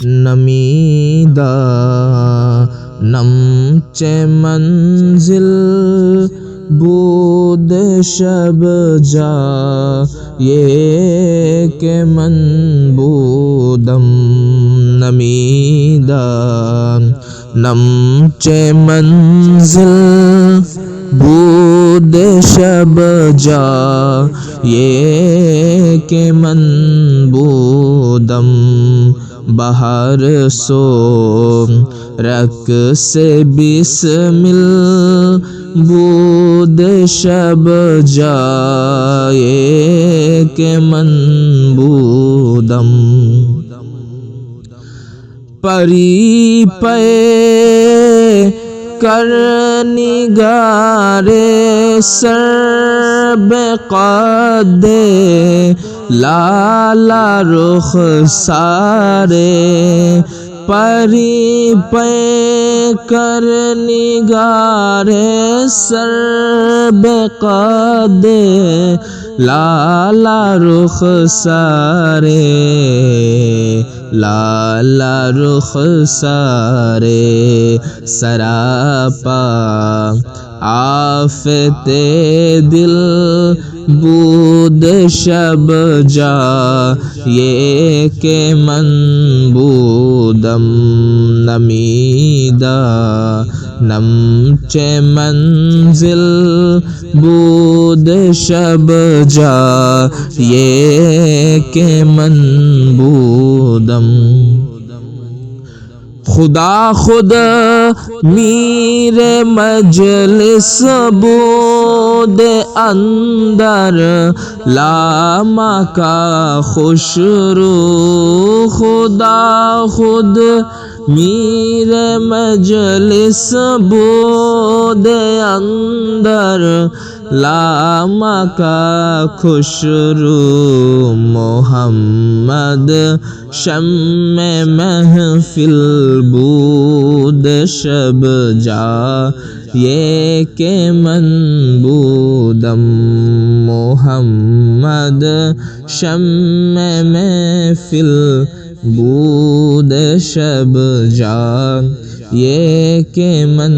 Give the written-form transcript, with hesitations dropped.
نمیدہ نم چہ منزل بود شب جا یہ کہ من بودم نمیدہ نم چہ منزل بود شب جا یہ کہ من بودم بہر سو رک سے بسمل بود شب جا یہ کہ من بودم پری پے کر نگار سر بقد لالا رخ سارے پری پے کر نگار سر بقد لالا رخ سارے لالا رخ سارے سراپا آفت دل بود شب جا یہ کہ من بودم نمیدہ نم چہ منزل بود شب جا یہ کہ من بودم خدا خود میر مجلس بود اندر لاما کا خوش رو خدا خود میر مجلس بود اندر لاما کا خوش رو محمد شمع محفل بود شب جا یہ کہ من بودم محمد شمع محفل بود شب جا یہ کہ من